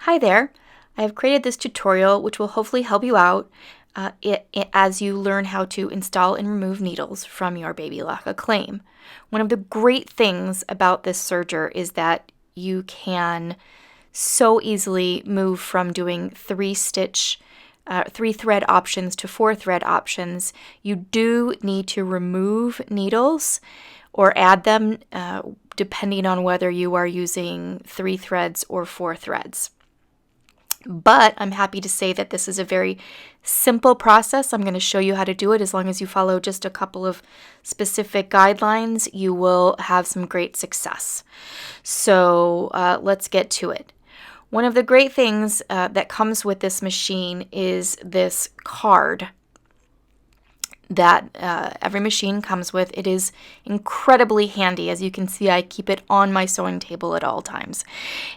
Hi there. I have created this tutorial which will hopefully help you out as you learn how to install and remove needles from your Baby Lock Acclaim. One of the great things about this serger is that you can so easily move from doing three-thread options to four-thread options. You do need to remove needles or add them depending on whether you are using 3 threads or 4 threads. But I'm happy to say that this is a very simple process. I'm going to show you how to do it. As long as you follow just a couple of specific guidelines, you will have some great success. So let's get to it. One of the great things that comes with this machine is this card that every machine comes with. It is incredibly handy. As you can see, I keep it on my sewing table at all times.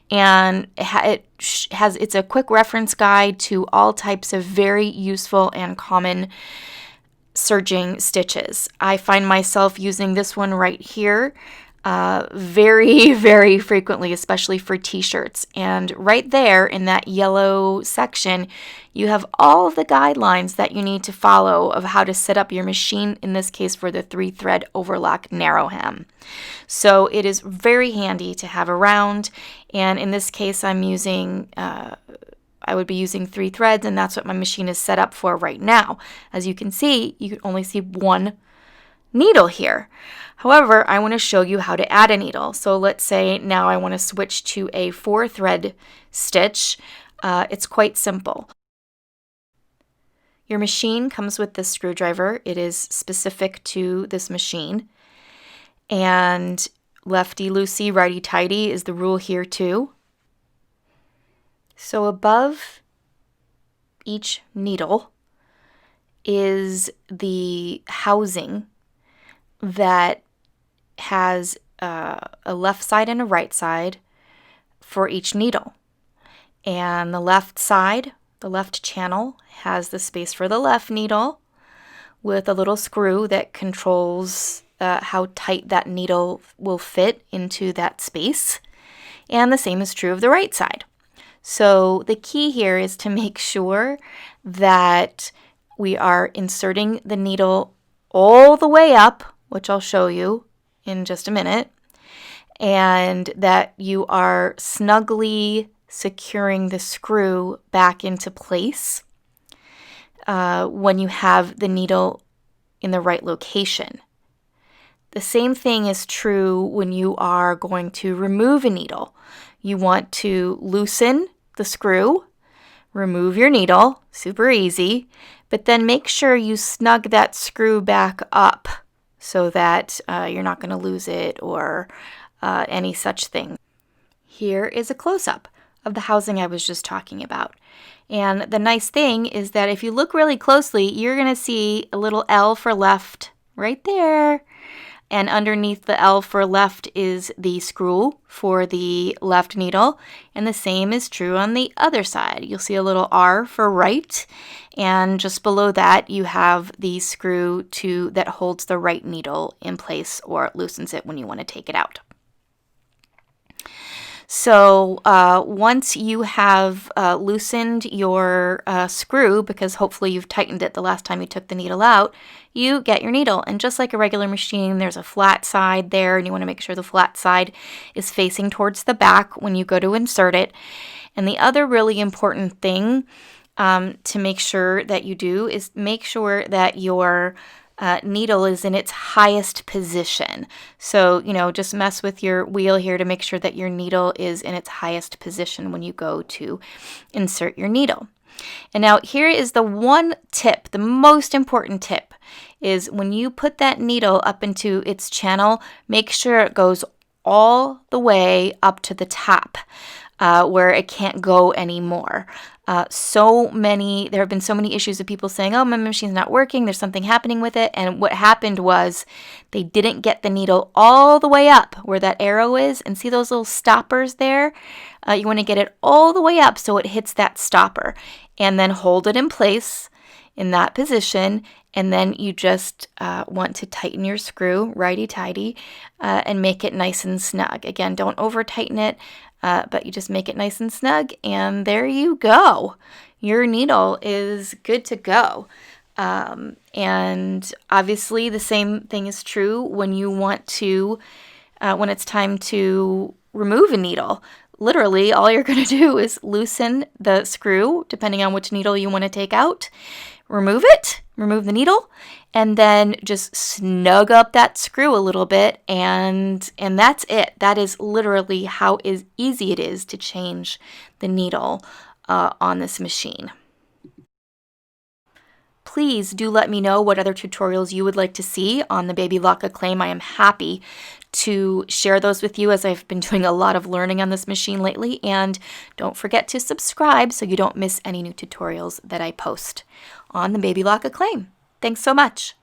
And it's a quick reference guide to all types of very useful and common serging stitches. I find myself using this one right here very, very frequently, especially for t-shirts. And right there in that yellow section, you have all of the guidelines that you need to follow of how to set up your machine, in this case for the 3-thread overlock narrow hem. So it is very handy to have around, and in this case I'm using I would be using 3 threads, and that's what my machine is set up for right now. As you can see, you can only see one needle here. However, I want to show you how to add a needle. So let's say now I want to switch to a 4-thread stitch. It's quite simple. Your machine comes with this screwdriver. It is specific to this machine. And lefty-loosey, righty-tighty is the rule here too. So above each needle is the housing that has a left side and a right side for each needle. And the left side, the left channel, has the space for the left needle with a little screw that controls how tight that needle will fit into that space. And the same is true of the right side. So the key here is to make sure that we are inserting the needle all the way up, which I'll show you in just a minute, and that you are snugly securing the screw back into place when you have the needle in the right location. The same thing is true when you are going to remove a needle. You want to loosen the screw, remove your needle, super easy, but then make sure you snug that screw back up so that you're not going to lose it or any such thing. Here is a close-up of the housing I was just talking about. And the nice thing is that if you look really closely, you're going to see a little L for left right there. And underneath the L for left is the screw for the left needle. And the same is true on the other side. You'll see a little R for right. And just below that, you have the screw that holds the right needle in place or loosens it when you want to take it out. So once you have loosened your screw, because hopefully you've tightened it the last time you took the needle out, you get your needle. And just like a regular machine, there's a flat side there, and you want to make sure the flat side is facing towards the back when you go to insert it. And the other really important thing to make sure that you do is make sure that your needle is in its highest position. So, just mess with your wheel here to make sure that your needle is in its highest position when you go to insert your needle. And now here is the one tip, the most important tip, is when you put that needle up into its channel, make sure it goes all the way up to the top where it can't go anymore. There have been so many issues of people saying, oh, my machine's not working, there's something happening with it. And what happened was they didn't get the needle all the way up where that arrow is. And see those little stoppers there? You want to get it all the way up so it hits that stopper. And then hold it in place in that position. And then you just want to tighten your screw, righty-tighty, and make it nice and snug. Again, don't over-tighten it. but you just make it nice and snug, and there you go. Your needle is good to go. And obviously the same thing is true when you want to, when it's time to remove a needle. Literally, all you're going to do is loosen the screw, depending on which needle you want to take out, remove the needle, and then just snug up that screw a little bit, and that's it. That is literally how easy it is to change the needle on this machine. Please do let me know what other tutorials you would like to see on the Baby Lock Acclaim. I am happy to share those with you, as I've been doing a lot of learning on this machine lately. And don't forget to subscribe so you don't miss any new tutorials that I post on the Baby Lock Acclaim. Thanks so much.